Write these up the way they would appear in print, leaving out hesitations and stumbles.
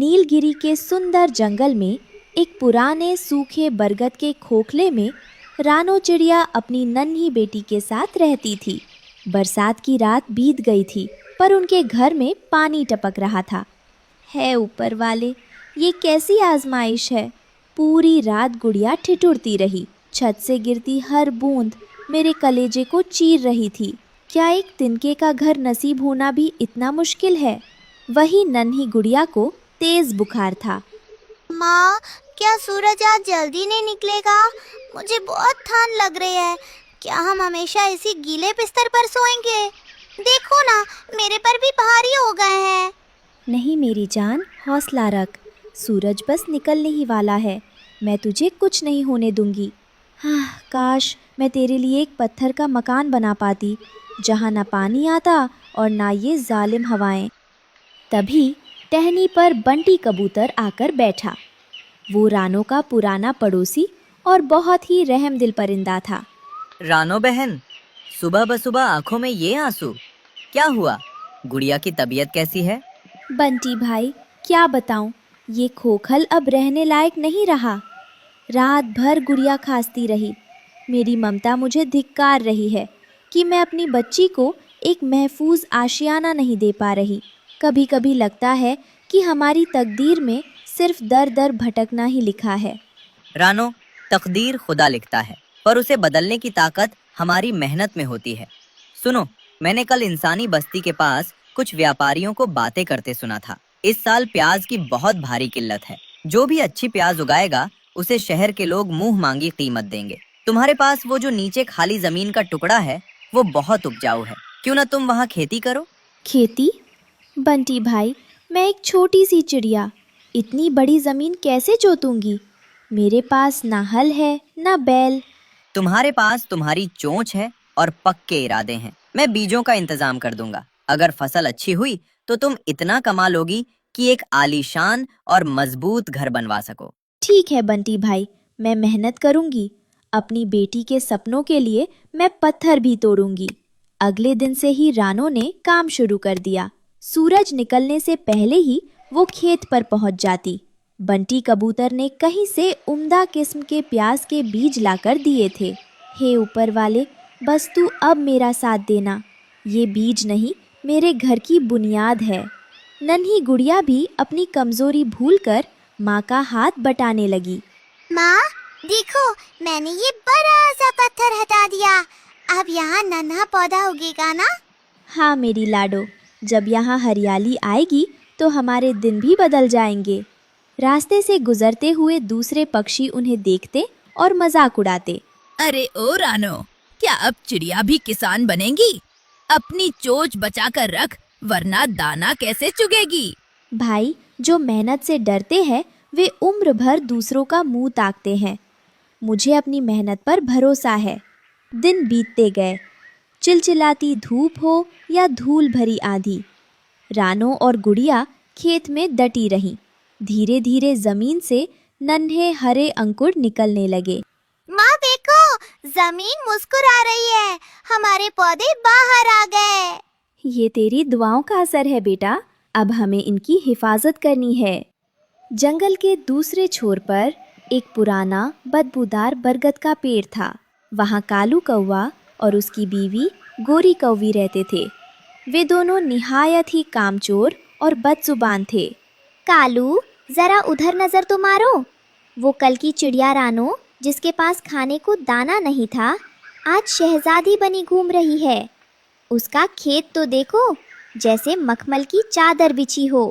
नीलगिरी के सुंदर जंगल में एक पुराने सूखे बरगद के खोखले में रानो चिड़िया अपनी नन्ही बेटी के साथ रहती थी। बरसात की रात बीत गई थी, पर उनके घर में पानी टपक रहा था। है ऊपर वाले, ये कैसी आजमाइश है। पूरी रात गुड़िया ठिठुरती रही। छत से गिरती हर बूंद मेरे कलेजे को चीर रही थी। क्या एक तिनके का घर नसीब होना भी इतना मुश्किल है। वही नन्ही गुड़िया को तेज बुखार था। माँ, क्या सूरज आज जल्दी नहीं निकलेगा? मुझे बहुत ठंड लग रही है। क्या हम हमेशा इसी गीले बिस्तर पर सोएंगे? देखो ना, मेरे पर भी भारी हो गए हैं। नहीं मेरी जान, हौसला रख। सूरज बस निकलने ही वाला है। मैं तुझे कुछ नहीं होने दूंगी। हाँ, काश मैं तेरे लिए एक पत्थर का मकान बना पाती, जहाँ ना पानी आता और ना ये जालिम हवाएं। तभी टहनी पर बंटी कबूतर आकर बैठा। वो रानो का पुराना पड़ोसी और बहुत ही रहमदिल परिंदा था। रानो बहन, सुबह बसुबह आंखों में ये आंसू, क्या हुआ? गुड़िया की तबीयत कैसी है? बंटी भाई, क्या बताऊं, ये खोखल अब रहने लायक नहीं रहा। रात भर गुड़िया खांसती रही। मेरी ममता मुझे धिक्कार रही है कि मैं अपनी बच्ची को एक महफूज आशियाना नहीं दे पा रही। कभी कभी लगता है कि हमारी तकदीर में सिर्फ दर दर भटकना ही लिखा है। रानो, तकदीर खुदा लिखता है, पर उसे बदलने की ताकत हमारी मेहनत में होती है। सुनो, मैंने कल इंसानी बस्ती के पास कुछ व्यापारियों को बातें करते सुना था। इस साल प्याज की बहुत भारी किल्लत है। जो भी अच्छी प्याज उगाएगा उसे शहर के लोग मुंह मांगी कीमत देंगे। तुम्हारे पास वो जो नीचे खाली जमीन का टुकड़ा है, वो बहुत उपजाऊ है। क्यों ना तुम वहाँ खेती करो? खेती? बंटी भाई, मैं एक छोटी सी चिड़िया, इतनी बड़ी जमीन कैसे जोतूंगी? मेरे पास ना हल है ना बैल। तुम्हारे पास तुम्हारी चोंच है और पक्के इरादे हैं। मैं बीजों का इंतजाम कर दूंगा। अगर फसल अच्छी हुई तो तुम इतना कमा लोगी कि एक आलीशान और मजबूत घर बनवा सको। ठीक है बंटी भाई, मैं मेहनत करूंगी। अपनी बेटी के सपनों के लिए मैं पत्थर भी तोड़ूंगी। अगले दिन से ही रानो ने काम शुरू कर दिया। सूरज निकलने से पहले ही वो खेत पर पहुंच जाती। बंटी कबूतर ने कहीं से उम्दा किस्म के प्याज के बीज लाकर दिए थे। हे ऊपर वाले, बस तू अब मेरा साथ देना। ये बीज नहीं, मेरे घर की बुनियाद है। नन्ही गुड़िया भी अपनी कमजोरी भूलकर माँ का हाथ बटाने लगी। माँ, देखो, मैंने ये बड़ा सा पत्थर हटा दिया। अब यहाँ नन्हा पौधा उगेगा ना? हाँ मेरी लाडो, जब यहाँ हरियाली आएगी तो हमारे दिन भी बदल जाएंगे। रास्ते से गुजरते हुए दूसरे पक्षी उन्हें देखते और मजाक उड़ाते। अरे ओ रानो, क्या अब चिड़िया भी किसान बनेगी? अपनी चोंच बचाकर रख, वरना दाना कैसे चुगेगी? भाई, जो मेहनत से डरते हैं वे उम्र भर दूसरों का मुंह ताकते हैं। मुझे अपनी मेहनत पर भरोसा है। दिन बीतते गए। चिलचिलाती धूप हो या धूल भरी आंधी, रानो और गुड़िया खेत में डटी रहीं। धीरे धीरे जमीन से नन्हे हरे अंकुर निकलने लगे। माँ देखो, जमीन मुस्कुरा रही है। हमारे पौधे बाहर आ गए। ये तेरी दुआओं का असर है बेटा। अब हमें इनकी हिफाजत करनी है। जंगल के दूसरे छोर पर एक पुराना बदबूदार बरगद का पेड़ था। वहाँ कालू कौवा और उसकी बीवी गोरी कौवी रहते थे। वे दोनों निहायत ही कामचोर और बदजुबान थे। कालू, जरा उधर नजर तो मारो। वो कल की चिड़िया रानो, जिसके पास खाने को दाना नहीं था, आज शहजादी बनी घूम रही है। उसका खेत तो देखो, जैसे मखमल की चादर बिछी हो।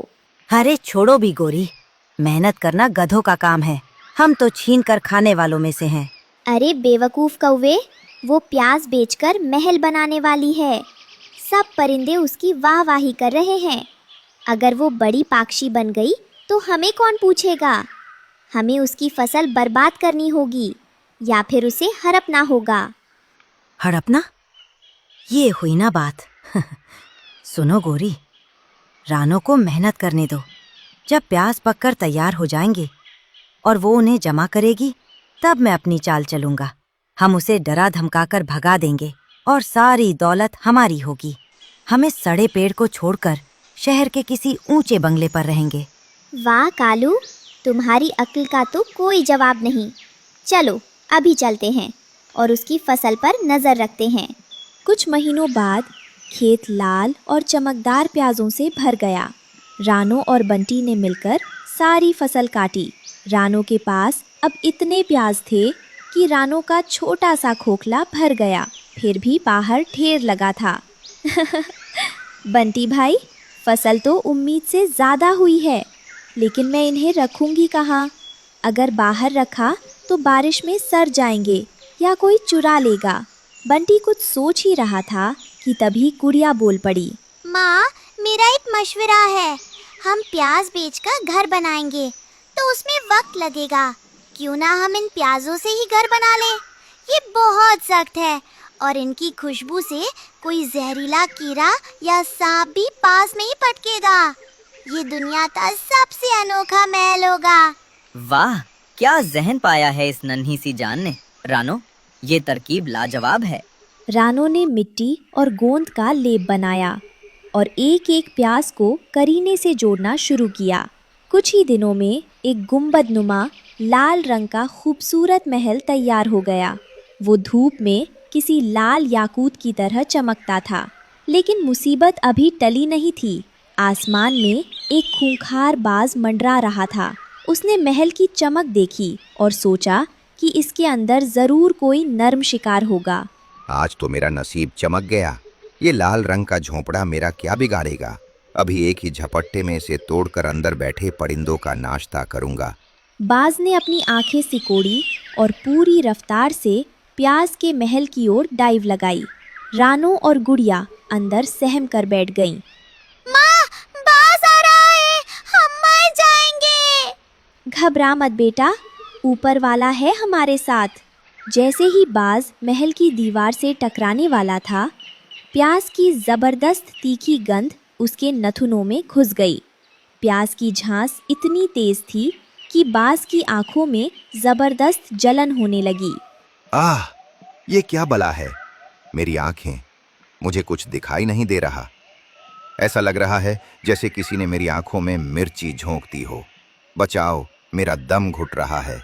अरे छोड़ो भी गोरी, मेहनत करना गधों का काम है। हम तो छीन कर खाने वालों में से हैं। अरे बेवकूफ कौवे, वो प्याज बेचकर महल बनाने वाली है। सब परिंदे उसकी वाहवाही कर रहे हैं। अगर वो बड़ी पाक्षी बन गई तो हमें कौन पूछेगा? हमें उसकी फसल बर्बाद करनी होगी या फिर उसे हड़पना होगा। हड़पना? ये हुई ना बात। सुनो गोरी, रानो को मेहनत करने दो। जब प्याज पककर तैयार हो जाएंगे और वो उन्हें जमा करेगी, तब मैं अपनी चाल चलूंगा। हम उसे डरा धमकाकर भगा देंगे और सारी दौलत हमारी होगी। हम इस सड़े पेड़ को छोड़कर शहर के किसी ऊंचे बंगले पर रहेंगे। वाह कालू, तुम्हारी अक्ल का तो कोई जवाब नहीं। चलो अभी चलते हैं और उसकी फसल पर नजर रखते हैं। कुछ महीनों बाद खेत लाल और चमकदार प्याजों से भर गया। रानो और बंटी ने मिलकर सारी फसल काटी। रानो के पास अब इतने प्याज थे कि रानो का छोटा सा खोखला भर गया, फिर भी बाहर ढेर लगा था। बंटी भाई, फसल तो उम्मीद से ज़्यादा हुई है, लेकिन मैं इन्हें रखूंगी कहाँ? अगर बाहर रखा तो बारिश में सड़ जाएंगे या कोई चुरा लेगा। बंटी कुछ सोच ही रहा था कि तभी गुड़िया बोल पड़ी। माँ, मेरा एक मशवरा है। हम प्याज बेचकर घर बनाएंगे तो उसमें वक्त लगेगा। क्यों ना हम इन प्याजों से ही घर बना लें? ये बहुत सख्त है और इनकी खुशबू से कोई जहरीला कीड़ा या सांप भी पास नहीं पटकेगा। ये दुनिया का सबसे अनोखा महल होगा। वाह, क्या जहन पाया है इस नन्ही सी जान ने। रानो, ये तरकीब लाजवाब है। रानो ने मिट्टी और गोंद का लेप बनाया और एक एक प्याज को करीने से जोड़ना शुरू किया। कुछ ही दिनों में एक गुंबदनुमा लाल रंग का खूबसूरत महल तैयार हो गया। वो धूप में किसी लाल याकूत की तरह चमकता था। लेकिन मुसीबत अभी टली नहीं थी। आसमान में एक खूंखार बाज मंडरा रहा था। उसने महल की चमक देखी और सोचा कि इसके अंदर जरूर कोई नर्म शिकार होगा। आज तो मेरा नसीब चमक गया। ये लाल रंग का झोंपड़ा मेरा क्या बिगाड़ेगा। अभी एक ही झपट्टे में इसे तोड़कर अंदर बैठे परिंदों का नाश्ता करूंगा। बाज ने अपनी आंखें सिकोड़ी और पूरी रफ्तार से प्याज के महल की ओर डाइव लगाई। रानो और गुड़िया अंदर सहम कर बैठ गईं। माँ, बाज आ रहा है, हम मर जाएंगे। घबरा मत बेटा, ऊपर वाला है हमारे साथ। जैसे ही बाज महल की दीवार से टकराने वाला था, प्याज की जबरदस्त तीखी गंध उसके नथुनों में घुस गई। प्याज की झांस इतनी तेज थी कि बाज की आंखों में जबरदस्त जलन होने लगी। आह, ये क्या बला है। मेरी आंखें, मुझे कुछ दिखाई नहीं दे रहा। ऐसा लग रहा है जैसे किसी ने मेरी आंखों में मिर्ची झोंक दी हो। बचाओ, मेरा दम घुट रहा है।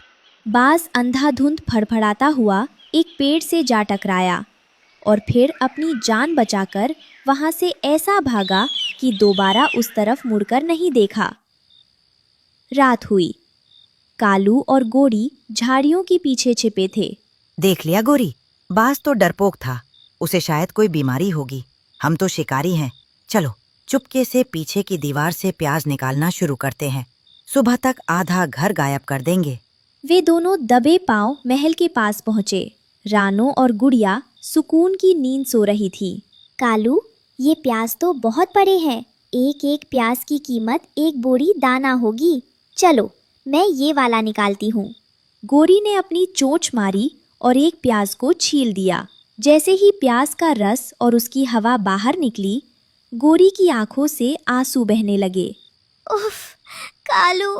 बाज अंधाधुंध फड़फड़ाता हुआ एक पेड़ से जा टकराया और फिर अपनी जान बचाकर वहां से ऐसा भागा कि दोबारा उस तरफ मुड़कर नहीं देखा। रात हुई। कालू और गोरी झाड़ियों के पीछे छिपे थे। देख लिया गोरी, बाज तो डरपोक था। उसे शायद कोई बीमारी होगी। हम तो शिकारी हैं। चलो चुपके से पीछे की दीवार से प्याज निकालना शुरू करते हैं। सुबह तक आधा घर गायब कर देंगे। वे दोनों दबे पांव महल के पास पहुंचे। रानो और गुड़िया सुकून की नींद सो रही थी। कालू, ये प्याज तो बहुत बड़े हैं। एक एक प्याज की कीमत एक बोरी दाना होगी। चलो मैं ये वाला निकालती हूँ। गोरी ने अपनी चोंच मारी और एक प्याज को छील दिया। जैसे ही प्याज का रस और उसकी हवा बाहर निकली, गोरी की आंखों से आंसू बहने लगे। उफ, कालू,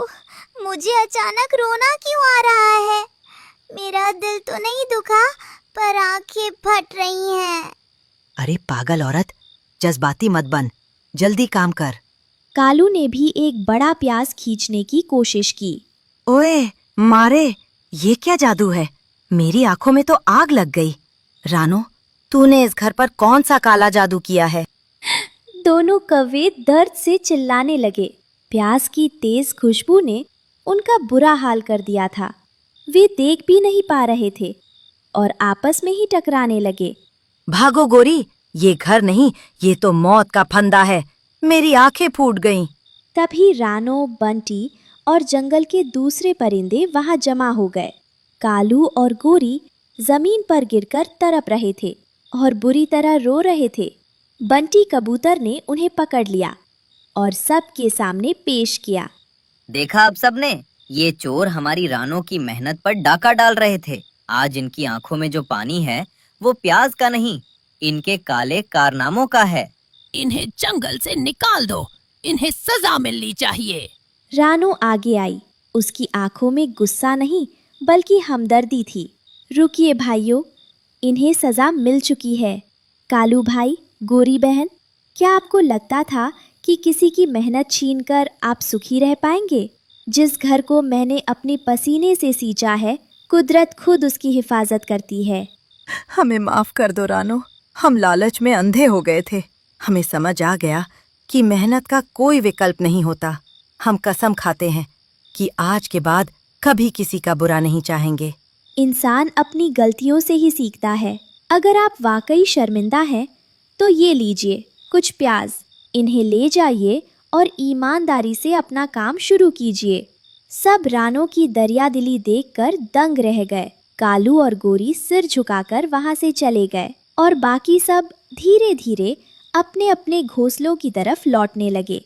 मुझे अचानक रोना क्यों आ रहा है? मेरा दिल तो नहीं दुखा, पर आंखें फट रही हैं। अरे पागल औरत, जज्बाती मत बन, जल्दी काम कर। कालू ने भी एक बड़ा प्याज खींचने की कोशिश की। ओए मारे, ये क्या जादू है? मेरी आंखों में तो आग लग गई। रानो, तूने इस घर पर कौन सा काला जादू किया है? दोनों कौवे दर्द से चिल्लाने लगे। प्याज की तेज खुशबू ने उनका बुरा हाल कर दिया था। वे देख भी नहीं पा रहे थे और आपस में ही टकराने लगे। भागो गोरी, ये घर नहीं, ये तो मौत का फंदा है। मेरी आंखें फूट गईं। तभी रानो, बंटी और जंगल के दूसरे परिंदे वहां जमा हो गए। कालू और गोरी जमीन पर गिरकर तड़प रहे थे और बुरी तरह रो रहे थे। बंटी कबूतर ने उन्हें पकड़ लिया और सबके सामने पेश किया। देखा अब सबने, ये चोर हमारी रानो की मेहनत पर डाका डाल रहे थे। आज इनकी आंखों में जो पानी है वो प्याज का नहीं, इनके काले कारनामों का है। इन्हें जंगल से निकाल दो, इन्हें सजा मिलनी चाहिए। रानो आगे आई। उसकी आंखों में गुस्सा नहीं बल्कि हमदर्दी थी। रुकिए भाइयों, इन्हें सजा मिल चुकी है। कालू भाई, गोरी बहन, क्या आपको लगता था कि किसी की मेहनत छीनकर आप सुखी रह पाएंगे? जिस घर को मैंने अपने पसीने से सींचा है, कुदरत खुद उसकी हिफाजत करती है। हमें माफ कर दो रानो, हम लालच में अंधे हो गए थे। हमें समझ आ गया कि मेहनत का कोई विकल्प नहीं होता। हम कसम खाते हैं कि आज के बाद कभी किसी का बुरा नहीं चाहेंगे। इंसान अपनी गलतियों से ही सीखता है। अगर आप वाकई शर्मिंदा हैं, तो ये लीजिए कुछ प्याज, इन्हें ले जाइए और ईमानदारी से अपना काम शुरू कीजिए। सब रानो की दरियादिली देखकर दंग रह गए। कालू और गोरी सिर झुकाकर वहां से चले गए और बाकी सब धीरे धीरे अपने अपने घोंसलों की तरफ लौटने लगे।